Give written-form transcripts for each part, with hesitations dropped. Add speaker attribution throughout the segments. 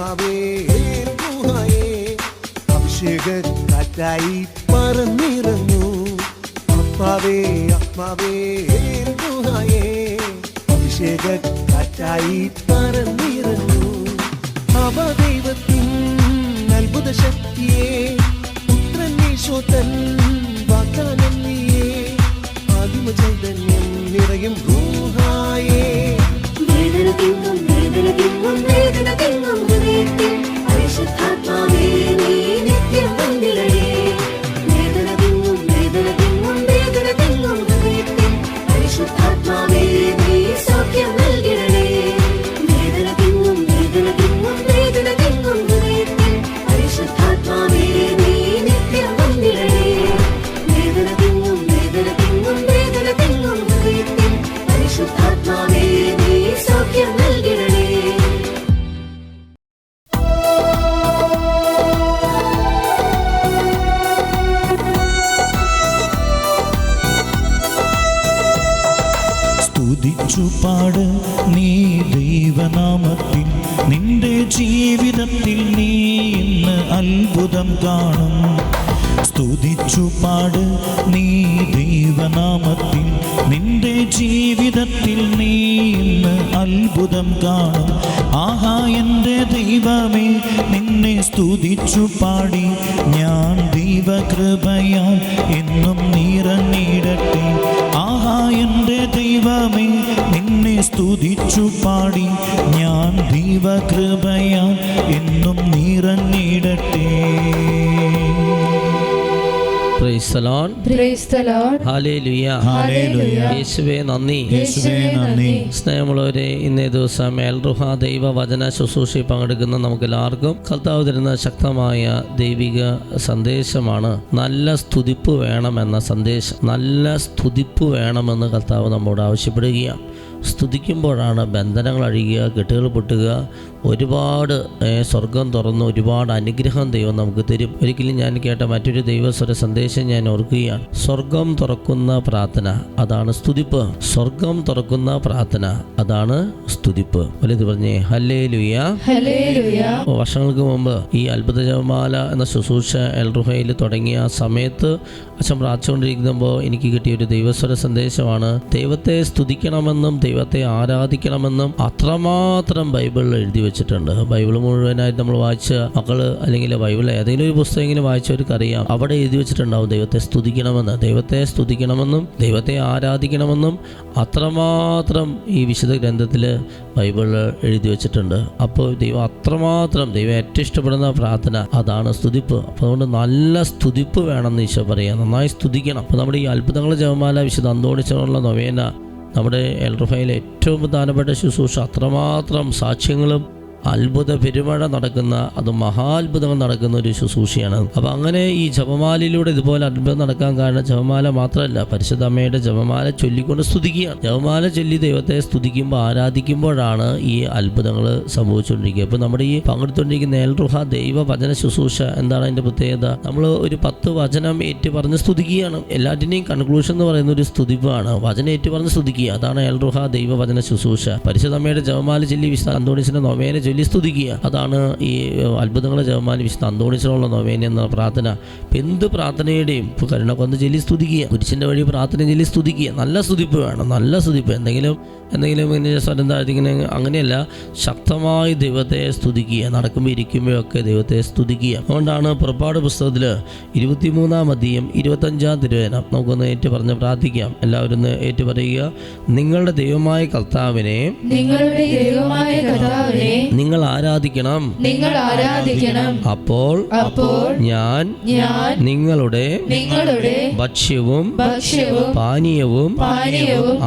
Speaker 1: ആത്മാവേ റുഹായേ അഭിഷേക കാറ്റായി പറന്നിറങ്ങൂ. ആത്മാവേ ആത്മാവേ റുഹായേ അഭിഷേക കാറ്റായി പറന്നിറങ്ങൂ. അവദൈവത്തിൻ അത്ഭുത ശക്തിയെ പുത്രൻ യേശോത്തൻ വാഗ്ദാനം നീയേ. ആദിമ ചൈതന്യം നിറയും റുഹായേ.
Speaker 2: വേദന തിങ്ങും വേദന തിങ്ങും വേദന തിങ്ങും ഹൃദയത്തിൽ പരിശുദ്ധാത്മാവേ നീ നിത്യം വന്നിടണേ. വേദന തിങ്ങും വേദന തിങ്ങും വേദന തിങ്ങും ഹൃദയത്തിൽ പരിശുദ്ധാത്മാവേ നീ സൗഖ്യം നൽകിടണേ. വേദന തിങ്ങും വേദന തിങ്ങും വേദന തിങ്ങും ഹൃദയത്തിൽ പരിശുദ്ധാത്മാവേ നീ നിത്യം വന്നിടണേ. വേദന തിങ്ങും വേദന തിങ്ങും വേദന തിങ്ങും ഹൃദയത്തിൽ പരിശുദ്ധാത്മാവേ നീ സൗഖ്യം നൽകിടണേ.
Speaker 3: സ്തുതിച്ചു പാട് നീ ദൈവനാമത്തിൽ, നിന്റെ ജീവിതത്തിൽ നീ ഇന്ന് അത്ഭുതം കാണും. സ്തുതിച്ചു പാട് നീ ദൈവനാമത്തിൽ, നിന്റെ ജീവിതത്തിൽ നീ ഇന്ന് അത്ഭുതം കാണും. ആഹാ എൻ്റെ ദൈവമേ നിന്നെ സ്തുതിച്ചു പാടി ഞാൻ ദൈവകൃപയാൽ എന്നും നിറഞ്ഞിടട്ടെ. ആഹാ എൻ്റെ ദൈവമേ നിന്നെ സ്തുതിച്ചു പാടി ഞാൻ ദൈവകൃപയാൽ എന്നും നിറഞ്ഞിടട്ടെ.
Speaker 4: Praise the Lord.
Speaker 5: Praise the Lord.
Speaker 4: ഹല്ലേലൂയ.
Speaker 5: ഹല്ലേലൂയ.
Speaker 4: യേശുവേ നന്ദി.
Speaker 5: യേശുവേ നന്ദി.
Speaker 4: സ്നേഹമുള്ളവരെ, ഇന്നേ ദിവസം എൽ റുഹ ദൈവവചന ശുശ്രൂഷയിൽ പങ്കെടുക്കുന്ന നമുക്ക് എല്ലാവർക്കും കർത്താവ് തരുന്ന ശക്തമായ ദൈവിക സന്ദേശമാണ് നല്ല സ്തുതിപ്പ് വേണമെന്ന സന്ദേശം. നല്ല സ്തുതിപ്പ് വേണമെന്ന് കർത്താവ് നമ്മോട് ആവശ്യപ്പെടുകയാണ്. സ്തുതിക്കുമ്പോഴാണ് ബന്ധനങ്ങൾ അഴിയുക, കെട്ടുകൾ പൊട്ടുക, ഒരുപാട് സ്വർഗം തുറന്ന് ഒരുപാട് അനുഗ്രഹം ദൈവം നമുക്ക് തരും. ഒരിക്കലും ഞാൻ കേട്ട മറ്റൊരു ദൈവസ്വര സന്ദേശം ഞാൻ ഓർക്കുകയാണ്. സ്വർഗം തുറക്കുന്ന പ്രാർത്ഥന അതാണ് സ്തുതിപ്പ്. സ്വർഗം തുറക്കുന്ന പ്രാർത്ഥന അതാണ് സ്തുതിപ്പ്. വലുത് പറഞ്ഞേ ഹല്ലേലൂയ.
Speaker 5: ഹല്ലേലൂയ.
Speaker 4: വർഷങ്ങൾക്ക് മുമ്പ് ഈ അത്ഭുത ജപമാല എന്ന ശുശ്രൂഷ എൽ റുഹയിൽ തുടങ്ങിയ സമയത്ത് അച്ഛൻ പ്രാർത്ഥിച്ചുകൊണ്ടിരിക്കുമ്പോൾ എനിക്ക് കിട്ടിയ ഒരു ദൈവസ്വര സന്ദേശമാണ്. ദൈവത്തെ സ്തുതിക്കണമെന്നും ദൈവത്തെ ആരാധിക്കണമെന്നും അത്രമാത്രം ബൈബിളിൽ എഴുതി വെച്ചിട്ടുണ്ട്. ബൈബിൾ മുഴുവനായിട്ട് നമ്മൾ വായിച്ച മക്കള് അല്ലെങ്കിൽ ബൈബിൾ ഏതെങ്കിലും ഒരു പുസ്തകമെങ്കിലും വായിച്ചവർക്കറിയാം, അവിടെ എഴുതി വെച്ചിട്ടുണ്ടാവും ദൈവത്തെ സ്തുതിക്കണമെന്ന്. ദൈവത്തെ സ്തുതിക്കണമെന്നും ദൈവത്തെ ആരാധിക്കണമെന്നും അത്രമാത്രം ഈ വിശുദ്ധ ഗ്രന്ഥത്തിൽ ബൈബിളിൽ എഴുതി വെച്ചിട്ടുണ്ട്. അപ്പോൾ ദൈവം അത്രമാത്രം ദൈവം ഏറ്റവും ഇഷ്ടപ്പെടുന്ന പ്രാർത്ഥന അതാണ് സ്തുതിപ്പ്. അപ്പോൾ അതുകൊണ്ട് നല്ല സ്തുതിപ്പ് വേണമെന്ന് ഈശോ പറയാം. നന്നായി സ്തുതിക്കണം. അപ്പോൾ നമ്മുടെ ഈ അത്ഭുതങ്ങൾ ജപമാല വിശുദ്ധ അന്തോണിച്ചനുള്ള നൊവേന, നമ്മുടെ എൽ റുഹയിലെ ഏറ്റവും പ്രധാനപ്പെട്ട ശുശ്രൂഷ, അത്രമാത്രം സാക്ഷ്യങ്ങളും അത്ഭുത പെരുമഴ നടക്കുന്ന, അത് മഹാത്ഭുതങ്ങൾ നടക്കുന്ന ഒരു ശുശ്രൂഷയാണ്. അപ്പം അങ്ങനെ ഈ ജപമാലയിലൂടെ ഇതുപോലെ അത്ഭുതം നടക്കാൻ കാരണം ജപമാല മാത്രമല്ല, പരിശുദ്ധ അമ്മയുടെ ജപമാല ചൊല്ലിക്കൊണ്ട് സ്തുതിക്കുകയാണ്. ജപമാല ചൊല്ലി ദൈവത്തെ സ്തുതിക്കുമ്പോൾ ആരാധിക്കുമ്പോഴാണ് ഈ അത്ഭുതങ്ങൾ സംഭവിച്ചുകൊണ്ടിരിക്കുക. അപ്പോൾ നമ്മുടെ ഈ പങ്കെടുത്തുകൊണ്ടിരിക്കുന്ന എൽ റുഹ ദൈവ വചന ശുശ്രൂഷ എന്താണ് അതിൻ്റെ പ്രത്യേകത? നമ്മൾ ഒരു 10 വചനം ഏറ്റു പറഞ്ഞ് സ്തുതിക്കുകയാണ്. എല്ലാറ്റിൻ്റെയും കൺക്ലൂഷൻ എന്ന് പറയുന്ന ഒരു സ്തുതിപ്പാണ്. വചനം ഏറ്റു പറഞ്ഞ് സ്തുതിക്കുക, അതാണ് എൽ റുഹ ദൈവ വചന ശുശ്രൂഷ. പരിശുദ്ധ അമ്മയുടെ ജപമാല ചൊല്ലി വിശുദ്ധ അന്തോണീസിന്റെ നൊവേന ചൊല്ലി സ്തുതിക്കുക, അതാണ് ഈ അത്ഭുതങ്ങളെ ജപമാല വിശുദ്ധ അന്തോണീസിനുള്ള നൊവേന എന്ന പ്രാർത്ഥന. എന്ത് പ്രാർത്ഥനയുടെയും ഇപ്പോൾ കരുണക്കൊന്ന് ചൊല്ലി സ്തുതിക്കുക, കുരിശിൻ്റെ വഴി പ്രാർത്ഥന ചൊല്ലി സ്തുതിക്കുക. നല്ല സ്തുതിപ്പ് വേണം, നല്ല സ്തുതിപ്പ്. എന്തെങ്കിലും സ്വരം താഴ്ത്തിങ്ങനെ അങ്ങനെയല്ല, ശക്തമായി ദൈവത്തെ സ്തുതിക്കുക. നടക്കുമ്പോൾ ഇരിക്കുമ്പോഴൊക്കെ ദൈവത്തെ സ്തുതിക്കുക. അതുകൊണ്ടാണ് പുറപ്പാട് പുസ്തകത്തിൽ 23-ാം അധ്യായം 25-ാം തിരുവചനം നമുക്കൊന്ന് ഏറ്റു പറഞ്ഞ് പ്രാർത്ഥിക്കാം. എല്ലാവരും ഒന്ന് ഏറ്റു പറയുക. നിങ്ങളുടെ ദൈവമായ കർത്താവിനെ നിങ്ങൾ ആരാധിക്കണം. അപ്പോൾ ഞാൻ നിങ്ങളുടെ ഭക്ഷ്യവും പാനീയവും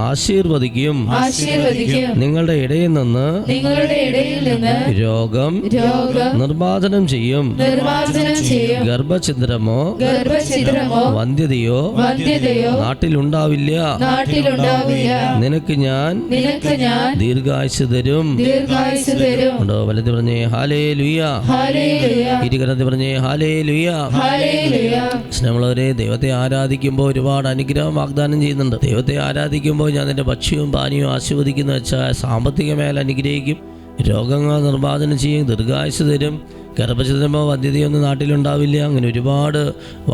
Speaker 4: ആശീർവദിക്കും. നിങ്ങളുടെ ഇടയിൽ നിന്ന് രോഗം നിർമ്മാർജ്ജനം ചെയ്യും. ഗർഭഛിദ്രമോ വന്ധ്യതയോ നാട്ടിലുണ്ടാവില്ല. നിനക്ക് ഞാൻ ദീർഘായുസ് തരും. ഉണ്ടോ? വലത് പറഞ്ഞേ ഹല്ലേലൂയ. ഇരുകരത്തിൽ പറഞ്ഞേ ഹല്ലേലൂയ. സ്നേഹമുള്ളവരെ, ദൈവത്തെ ആരാധിക്കുമ്പോൾ ഒരുപാട് അനുഗ്രഹം വാഗ്ദാനം ചെയ്യുന്നുണ്ട്. ദൈവത്തെ ആരാധിക്കുമ്പോൾ ഞാൻ നിന്റെ ഭക്ഷ്യവും പാനീയവും ആശീർവദിക്കുന്ന വെച്ചാൽ സാമ്പത്തിക മേഖല അനുഗ്രഹിക്കും, രോഗങ്ങൾ നിർമ്മാർജ്ജനം ചെയ്യും, ദീർഘായുസ് തരും, ഗർഭഛിദ്രമോ വന്ധ്യതയൊന്നും നാട്ടിലുണ്ടാവില്ല. അങ്ങനെ ഒരുപാട്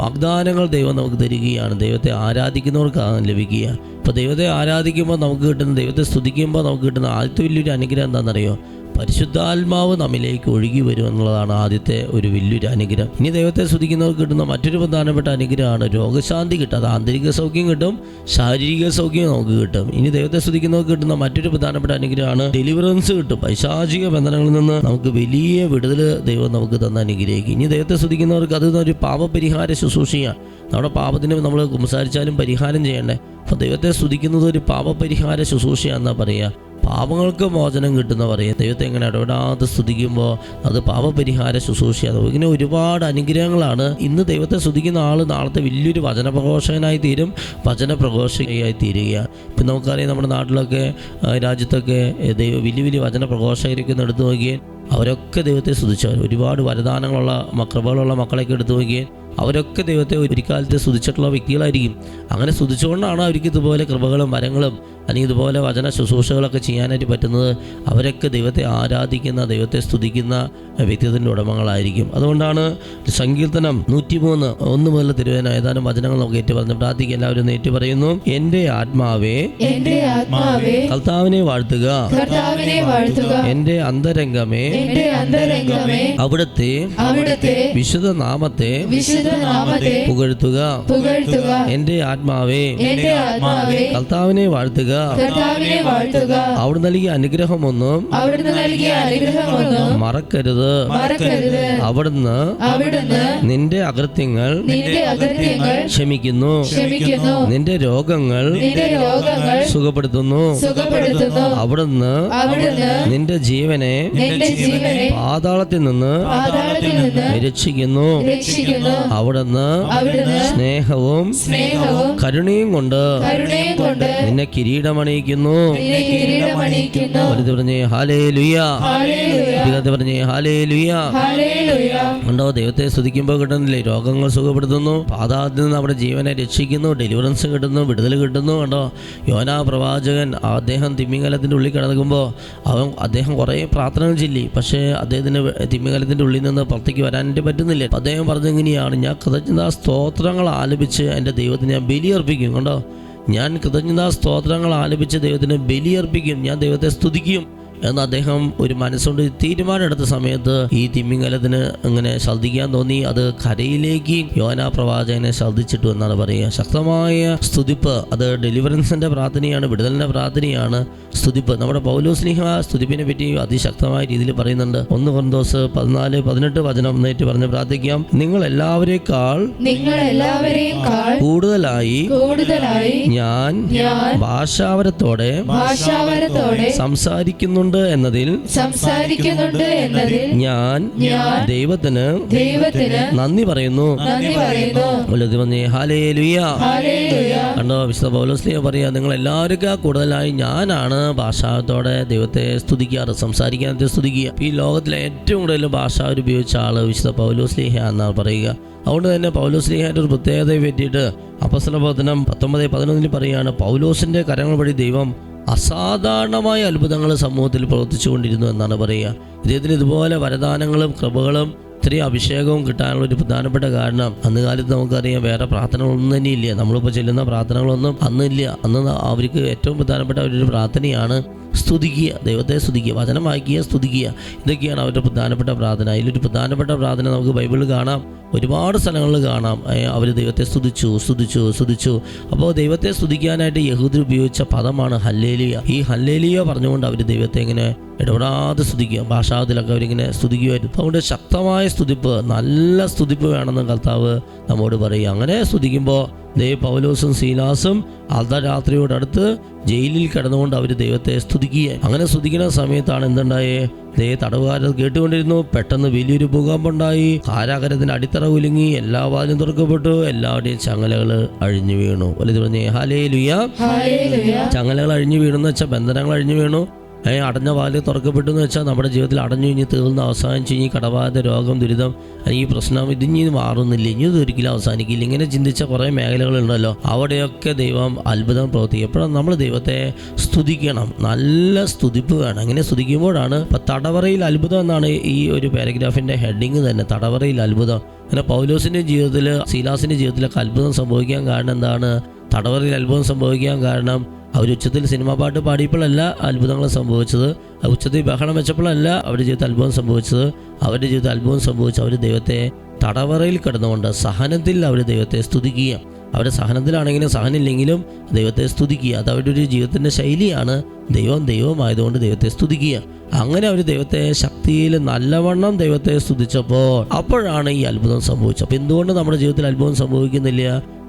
Speaker 4: വാഗ്ദാനങ്ങൾ ദൈവം നമുക്ക് തരികയാണ്. ദൈവത്തെ ആരാധിക്കുന്നവർക്കാണ് ലഭിക്കുക. അപ്പോൾ ദൈവത്തെ ആരാധിക്കുമ്പോൾ നമുക്ക് കിട്ടുന്ന, ദൈവത്തെ സ്തുതിക്കുമ്പോൾ നമുക്ക് കിട്ടുന്ന ആദ്യത്തെ വലിയൊരു അനുഗ്രഹം എന്താണെന്നറിയോ? പരിശുദ്ധാത്മാവ് നമ്മിലേക്ക് ഒഴുകി വരും എന്നുള്ളതാണ് ആദ്യത്തെ ഒരു വലിയൊരു അനുഗ്രഹം. ഇനി ദൈവത്തെ സ്തുതിക്കുന്നവർക്ക് കിട്ടുന്ന മറ്റൊരു പ്രധാനപ്പെട്ട അനുഗ്രഹമാണ് രോഗശാന്തി കിട്ടും. അത് ആന്തരിക സൗഖ്യം കിട്ടും, ശാരീരിക സൗഖ്യം നമുക്ക് കിട്ടും. ഇനി ദൈവത്തെ സ്തുതിക്കുന്നവർക്ക് കിട്ടുന്ന മറ്റൊരു പ്രധാനപ്പെട്ട അനുഗ്രഹമാണ് ഡെലിവറൻസ് കിട്ടും. പൈശാചിക ബന്ധനങ്ങളിൽ നിന്ന് നമുക്ക് വലിയ വിടുതൽ ദൈവം നമുക്ക് തന്ന അനുഗ്രഹിക്കും. ഇനി ദൈവത്തെ സ്തുതിക്കുന്നവർക്ക് അത് ഒരു പാപപരിഹാര ശുശ്രൂഷയാണ്. നമ്മുടെ പാപത്തിന് നമ്മൾ സംസാരിച്ചാലും പരിഹാരം ചെയ്യണ്ടേ. അപ്പോൾ ദൈവത്തെ സ്തുതിക്കുന്നത് ഒരു പാപപരിഹാര ശുശ്രൂഷയാണെന്നാണ് പറയുക. പാപങ്ങൾക്ക് മോചനം കിട്ടുന്ന പറയും. ദൈവത്തെ എങ്ങനെ ഇടപെടാതെ സ്തുതിക്കുമ്പോൾ അത് പാപപരിഹാര ശുശ്രൂഷയാണ്. ഇങ്ങനെ ഒരുപാട് അനുഗ്രഹങ്ങളാണ്. ഇന്ന് ദൈവത്തെ സ്തുതിക്കുന്ന ആൾ നാളത്തെ വലിയൊരു വചനപ്രഘോഷകനായി തീരും, വചനപ്രഘോഷകയായി തീരുകയാണ്. ഇപ്പം നമുക്കറിയാം, നമ്മുടെ നാട്ടിലൊക്കെ രാജ്യത്തൊക്കെ വലിയ വലിയ വചനപ്രഘോഷകരൊക്കെ ഒന്ന് എടുത്തു നോക്കിയാൽ അവരൊക്കെ ദൈവത്തെ സ്തുതിച്ചവർ. ഒരുപാട് വരദാനങ്ങളുള്ള കൃപകളുള്ള മക്കളെയൊക്കെ എടുത്തു നോക്കിയാൽ അവരൊക്കെ ദൈവത്തെ ഒരു കാലത്ത് സ്തുതിച്ചിട്ടുള്ള വ്യക്തികളായിരിക്കും. അങ്ങനെ സ്തുതിച്ചുകൊണ്ടാണ് അവർക്ക് ഇതുപോലെ കൃപകളും വരങ്ങളും അല്ലെങ്കിൽ ഇതുപോലെ വചന ശുശ്രൂഷകളൊക്കെ ചെയ്യാനായിട്ട് പറ്റുന്നത്. അവരൊക്കെ ദൈവത്തെ ആരാധിക്കുന്ന, ദൈവത്തെ സ്തുതിക്കുന്ന വ്യക്തിത്വത്തിൻ്റെ ഉടമകളായിരിക്കും. അതുകൊണ്ടാണ് സങ്കീർത്തനം 103 1 മുതൽ തിരുവേന ഏതാനും വചനങ്ങൾ നമുക്ക് ഏറ്റു പറഞ്ഞ് പ്രാർത്ഥിക്കുക. എല്ലാവരും ഏറ്റു പറയുന്നു. എൻ്റെ ആത്മാവേ കർത്താവിനെ വാഴ്ത്തുക, എൻ്റെ അന്തരംഗമേ അവിടുത്തെ വിശുദ്ധ നാമത്തെ പുകഴ്ത്തുക. എൻ്റെ ആത്മാവേ കർത്താവിനെ വാഴ്ത്തുക. അവിടെ നൽകിയ അനുഗ്രഹമൊന്നും മറക്കരുത്. അവിടുന്ന് നിന്റെ അകൃത്യങ്ങൾ ക്ഷമിക്കുന്നു, നിന്റെ രോഗങ്ങൾ സുഖപ്പെടുത്തുന്നു. അവിടുന്ന് നിന്റെ ജീവനെ പാതാളത്തിൽ നിന്ന് രക്ഷിക്കുന്നു. അവിടുന്ന് സ്നേഹവും കരുണയും കൊണ്ട് നിന്നെ കിരീടമണിയിക്കുന്നു. പറഞ്ഞേ ഹല്ലേലൂയ, പറഞ്ഞേ ഹല്ലേലൂയ. ഉണ്ടോ? ദൈവത്തെ സ്തുതിക്കുമ്പോൾ കിട്ടുന്നില്ലേ? രോഗങ്ങൾ സുഖപ്പെടുത്തുന്നു, പാതാളത്തിൽ നിന്ന് നമ്മുടെ ജീവനെ രക്ഷിക്കുന്നു, ഡെലിവറൻസ് കിട്ടുന്നു, വിടുതൽ കിട്ടുന്നു. കണ്ടോ? യോനാ പ്രവാചകൻ അദ്ദേഹം തിമിംഗലത്തിൻ്റെ ഉള്ളിൽ കിടക്കുമ്പോൾ അദ്ദേഹം കുറേ പ്രാർത്ഥനകൾ ചൊല്ലി. പക്ഷേ അദ്ദേഹത്തിന് തിമിംഗലത്തിൻ്റെ ഉള്ളിൽ നിന്ന് പുറത്തേക്ക് വരാനായിട്ട് പറ്റുന്നില്ല. അദ്ദേഹം പറഞ്ഞെങ്ങനെയാണ്? ഞാൻ കൃതജ്ഞതാ സ്തോത്രങ്ങൾ ആലപിച്ച് എൻ്റെ ദൈവത്തിന് ഞാൻ ബലിയർപ്പിക്കും. കണ്ടോ? ഞാൻ കൃതജ്ഞതാ സ്തോത്രങ്ങൾ ആലപിച്ച് ദൈവത്തിന് ബലിയർപ്പിക്കും, ഞാൻ ദൈവത്തെ സ്തുതിക്കും എന്ന് അദ്ദേഹം ഒരു മനസ്സുകൊണ്ട് തീരുമാനമെടുത്ത സമയത്ത് ഈ തിമിംഗലത്തിന് ഇങ്ങനെ ശ്രദ്ധിക്കാൻ തോന്നി. അത് കരയിലേക്ക് യോനാ പ്രവാചകനെ ശ്രദ്ധിച്ചിട്ടു എന്നാണ് പറയുക. ശക്തമായ സ്തുതിപ്പ്, അത് ഡെലിവറൻസിൻ്റെ പ്രാർത്ഥനയാണ്, വിടുതലിൻ്റെ പ്രാർത്ഥനയാണ് സ്തുതിപ്പ്. നമ്മുടെ പൗലോസ്ലീഹ സ്തുതിപ്പിനെ പറ്റി അതിശക്തമായ രീതിയിൽ പറയുന്നുണ്ട്. 1 കൊരിന്തോസ് 14-18 വചനം നേരിട്ട് പറഞ്ഞ് പ്രാർത്ഥിക്കാം. നിങ്ങൾ എല്ലാവരേക്കാൾ കൂടുതലായി ഞാൻ ഭാഷാവരത്തോടെ സംസാരിക്കുന്നുണ്ട് എന്നതിൽ ഞാൻ ദൈവത്തിന് നന്ദി പറയുന്നു. കണ്ടോ? വിശുദ്ധ പൗലോസ്ലീഹ പറയാ, നിങ്ങൾ എല്ലാവർക്കും കൂടുതലായി ഞാനാണ് ഭാഷാവരത്തോടെ ദൈവത്തെ സ്തുതിക്കാറ്, സംസാരിക്കാനത്തെ സ്തുതിക്കുക. ഈ ലോകത്തിലെ ഏറ്റവും കൂടുതൽ ഭാഷ ഉപയോഗിച്ച ആള് വിശുദ്ധ പൗലോസ്ലീഹ എന്നാണ് പറയുക. അതുകൊണ്ട് തന്നെ പൗലോസ്ലീഹയുടെ ഒരു പ്രത്യേകതയെ പറ്റിയിട്ട് അപ്പോസ്തലപ്രവർത്തനം 19:11 പറയുകയാണ്, പൗലോസിന്റെ കരങ്ങൾ വഴി ദൈവം അസാധാരണമായ അത്ഭുതങ്ങൾ സമൂഹത്തിൽ പ്രവർത്തിച്ചുകൊണ്ടിരുന്നു എന്നാണ് പറയുക. ഇദ്ദേഹത്തിന് ഇതുപോലെ വരദാനങ്ങളും കൃപകളും ഇത്രയും അഭിഷേകവും കിട്ടാനുള്ള ഒരു പ്രധാനപ്പെട്ട കാരണം, അന്ന് കാലത്ത് നമുക്കറിയാം വേറെ പ്രാർത്ഥനകളൊന്നും തന്നെ ഇല്ല. നമ്മളിപ്പോൾ ചെല്ലുന്ന പ്രാർത്ഥനകളൊന്നും അന്നില്ല. അന്ന് അവർക്ക് ഏറ്റവും പ്രധാനപ്പെട്ട ഒരു പ്രാർത്ഥനയാണ് സ്തുതിക്കുക, ദൈവത്തെ സ്തുതിക്കുക, വചനം വായിക്കുക, സ്തുതിക്കുക. ഇതൊക്കെയാണ് അവരുടെ പ്രധാനപ്പെട്ട പ്രാർത്ഥന. അതിലൊരു പ്രധാനപ്പെട്ട പ്രാർത്ഥന നമുക്ക് ബൈബിളിൽ കാണാം, ഒരുപാട് സ്ഥലങ്ങളിൽ കാണാം. അവർ ദൈവത്തെ സ്തുതിച്ചു. അപ്പോൾ ദൈവത്തെ സ്തുതിക്കാനായിട്ട് യഹൂദർ ഉപയോഗിച്ച പദമാണ് ഹല്ലേലൂയ. ഈ ഹല്ലേലൂയ പറഞ്ഞുകൊണ്ട് അവർ ദൈവത്തെ ഇങ്ങനെ ഇടപെടാതെ സ്തുതിക്കുക. ഭാഷാവത്തിലൊക്കെ അവരിങ്ങനെ സ്തുതിക്കുമായിരുന്നു. അതുകൊണ്ട് ശക്തമായ സ്തുതിപ്പ്, നല്ല സ്തുതിപ്പ് വേണമെന്ന് കർത്താവ് നമ്മോട് പറയുക. അങ്ങനെ സ്തുതിക്കുമ്പോൾ പൗലോസും സീലാസും അർദ്ധരാത്രിയോടടുത്ത് ജയിലിൽ കിടന്നുകൊണ്ട് അവർ ദൈവത്തെ സ്തുതിക്കുക. അങ്ങനെ സ്തുതിക്കുന്ന സമയത്താണ് എന്തുണ്ടായേ? തടവുകാരത് കേട്ടുകൊണ്ടിരുന്നു. പെട്ടെന്ന് വലിയൊരു ഭൂകമ്പമുണ്ടായി. കാരാഗ്രഹത്തിന്റെ അടിത്തറ കുലുങ്ങി, എല്ലാ വാതിലും തുറക്കപ്പെട്ടു, എല്ലാവരുടെയും ചങ്ങലകൾ അഴിഞ്ഞു വീണു. വലുത് പറഞ്ഞേ ഹല്ലേലൂയ. ചങ്ങലകൾ അഴിഞ്ഞു വീണെന്ന് വെച്ചാൽ ബന്ധനങ്ങൾ അഴിഞ്ഞു വീണു. അടഞ്ഞ വാല് തുറക്കപ്പെട്ടു എന്ന് വെച്ചാൽ നമ്മുടെ ജീവിതത്തിൽ അടഞ്ഞു കഴിഞ്ഞ് തീർന്ന് അവസാനിച്ച് ഇനി കടബാധ, രോഗം, ദുരിതം, ഈ പ്രശ്നം ഇതിഞ്ഞി മാറുന്നില്ല, ഇനി ഇതൊരിക്കലും അവസാനിക്കില്ല, ഇങ്ങനെ ചിന്തിച്ച കുറേ മേഖലകളുണ്ടല്ലോ. അവിടെയൊക്കെ ദൈവം അത്ഭുതം പ്രവർത്തിക്കും. എപ്പോഴാണ് നമ്മൾ ദൈവത്തെ സ്തുതിക്കണം, നല്ല സ്തുതിപ്പ് വേണം. അങ്ങനെ സ്തുതിക്കുമ്പോഴാണ് ഇപ്പം തടവറയിൽ അത്ഭുതം എന്നാണ് ഈ ഒരു പാരഗ്രാഫിൻ്റെ ഹെഡിങ് തന്നെ, തടവറയിൽ അത്ഭുതം. അങ്ങനെ പൗലോസിൻ്റെ ജീവിതത്തിൽ, ശീലാസിൻ്റെ ജീവിതത്തിലൊക്കെ അത്ഭുതം സംഭവിക്കാൻ കാരണം എന്താണ്? തടവറയിൽ അത്ഭുതം സംഭവിക്കാൻ കാരണം അവർ ഉച്ചത്തിൽ സിനിമാ പാട്ട് പാടിയപ്പോഴല്ല അത്ഭുതങ്ങൾ സംഭവിച്ചത്, ഉച്ചത്തിൽ ബഹളം വെച്ചപ്പോഴല്ല അവരുടെ ജീവിതത്തിൽ അത്ഭുതം സംഭവിച്ചത്. അവരുടെ ജീവിതത്തിൽ അത്ഭുതം സംഭവിച്ച് അവർ ദൈവത്തെ തടവറയിൽ കിടന്നുകൊണ്ട് സഹനത്തിൽ അവർ ദൈവത്തെ സ്തുതിക്കുക. അവരുടെ സഹനത്തിലാണെങ്കിലും സഹനമില്ലെങ്കിലും ദൈവത്തെ സ്തുതിക്കുക. അത് അവരുടെ ഒരു ജീവിതത്തിൻ്റെ ശൈലിയാണ്. ദൈവമായതുകൊണ്ട് ദൈവത്തെ സ്തുതിക്കുക. അങ്ങനെ അവർ ദൈവത്തെ ശക്തിയിൽ നല്ലവണ്ണം ദൈവത്തെ സ്തുതിച്ചപ്പോൾ അപ്പോഴാണ് ഈ അത്ഭുതം സംഭവിച്ചത്. അപ്പോൾ എന്തുകൊണ്ട് നമ്മുടെ ജീവിതത്തിൽ അത്ഭുതം സംഭവിക്കുന്നില്ല?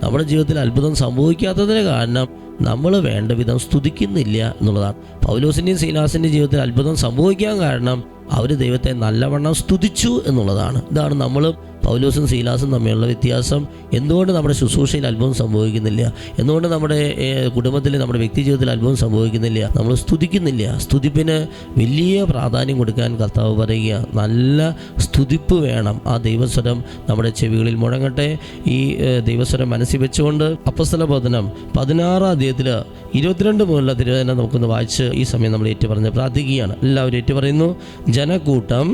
Speaker 4: നമ്മുടെ ജീവിതത്തിൽ അത്ഭുതം സംഭവിക്കാത്തതിന് കാരണം നമ്മൾ വേണ്ട വിധം സ്തുതിക്കുന്നില്ല എന്നുള്ളതാണ്. പൗലോസിൻ്റെയും ശീലാസിൻ്റെയും ജീവിതത്തിൽ അത്ഭുതം സംഭവിക്കാൻ കാരണം അവർ ദൈവത്തെ നല്ലവണ്ണം സ്തുതിച്ചു എന്നുള്ളതാണ്. ഇതാണ് നമ്മൾ പൗലോസും ശീലാസും തമ്മിലുള്ള വ്യത്യാസം. എന്തുകൊണ്ട് നമ്മുടെ ശുശ്രൂഷയിൽ അത്ഭുതം സംഭവിക്കുന്നില്ല? എന്തുകൊണ്ട് നമ്മുടെ കുടുംബത്തിൽ, നമ്മുടെ വ്യക്തി ജീവിതത്തിൽ അത്ഭുതം സംഭവിക്കുന്നില്ല? നമ്മൾ സ്തുതിക്കുന്നില്ല. സ്തുതിപ്പിന് വലിയ പ്രാധാന്യം കൊടുക്കാൻ കർത്താവ് പറയുക. നല്ല സ്തുതിപ്പ് വേണം. ആ ദൈവസ്വരം നമ്മുടെ ചെവികളിൽ മുഴങ്ങട്ടെ. ഈ ദൈവസ്വരം മനസ്സിൽ വെച്ചുകൊണ്ട് അപ്പോസ്തല പ്രവർത്തനം 16 അധ്യായത്തിൽ 22 മുതലുള്ള തിരുവചനം നമുക്കൊന്ന് വായിച്ച് ഈ സമയം നമ്മൾ ഏറ്റുപറഞ്ഞ് പ്രാർത്ഥിക്കുകയാണ്. എല്ലാവരും ഏറ്റുപറയുന്നു. ജനക്കൂട്ടം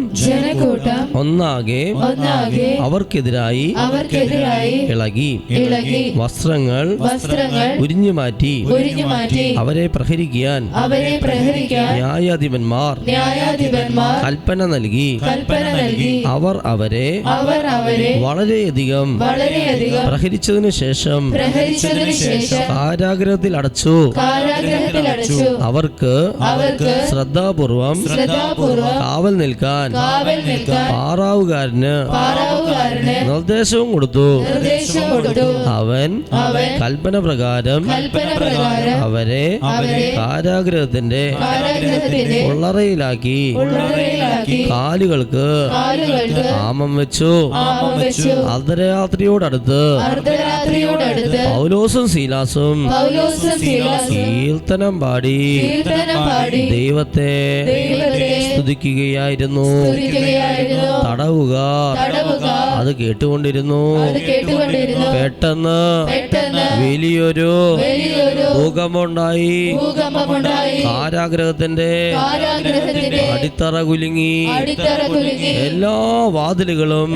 Speaker 4: ഒന്നാകെ അവർക്കെതിരായി ഇളകി വസ്ത്രങ്ങൾ ഉരിഞ്ഞു മാറ്റി അവരെ പ്രഹരിക്കാൻ ന്യായാധിപന്മാർ കൽപ്പന നൽകി. അവർ അവരെ വളരെയധികം പ്രഹരിച്ചതിനു ശേഷം കാരാഗ്രഹത്തിൽ അടച്ചു. അവർക്ക് ശ്രദ്ധാപൂർവം കാവൽ നിൽക്കാൻ പാറാവുകാരന് നിർദ്ദേശവും കൊടുത്തു. അവൻ കൽപ്പന പ്രകാരം അവരെ കാരാഗ്രഹത്തിന്റെ ഉള്ളറയിലാക്കി കാലുകൾക്ക് ആമം വെച്ചു. അർദ്ധരാത്രിയോടടുത്ത് പൗലോസും ശീലാസും കീർത്തനം പാടി ദൈവത്തെ സ്തുതിക്കുകയായിരുന്നു. തടവുകാർ അത് കേട്ടുകൊണ്ടിരുന്നു. പെട്ടെന്ന് വലിയൊരു ഭൂകമ്പമുണ്ടായി. കാരാഗ്രഹത്തിന്റെ അടിത്തറ കുലുങ്ങി. എല്ലാ വാതിലുകളും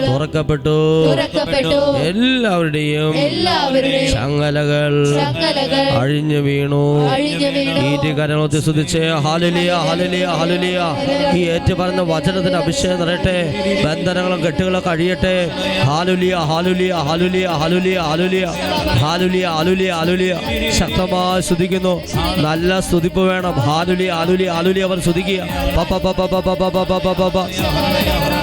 Speaker 4: തുറക്കപ്പെട്ടു. എല്ലാവരുടെയും ചങ്ങലകൾ അഴിഞ്ഞു വീണു. ഈറ്റുകരങ്ങളൊത്തി സ്തുതിച്ച് ഹല്ലേലൂയ ഹല്ലേലൂയ ഹല്ലേലൂയ. ഈ ഏറ്റുപറഞ്ഞ വചനത്തിന്റെ അഭിഷേകം നിറയട്ടെ. ബന്ധനങ്ങളും കെട്ടുകളൊക്കെ അഴിയട്ടെ. ഹല്ലേലൂയ ഹല്ലേലൂയ ഹല്ലേലൂയ ഹല്ലേലൂയ ഹല്ലേലൂയ ഹല്ലേലൂയ ഹല്ലേലൂയ ഹല്ലേലൂയ. ശക്തമായി സ്തുതിക്കുന്നു. നല്ല സ്തുതിപ്പ് വേണം. ഹല്ലേലൂയ ഹല്ലേലൂയ ഹല്ലേലൂയ. അവർ സ്തുതിക്കുക.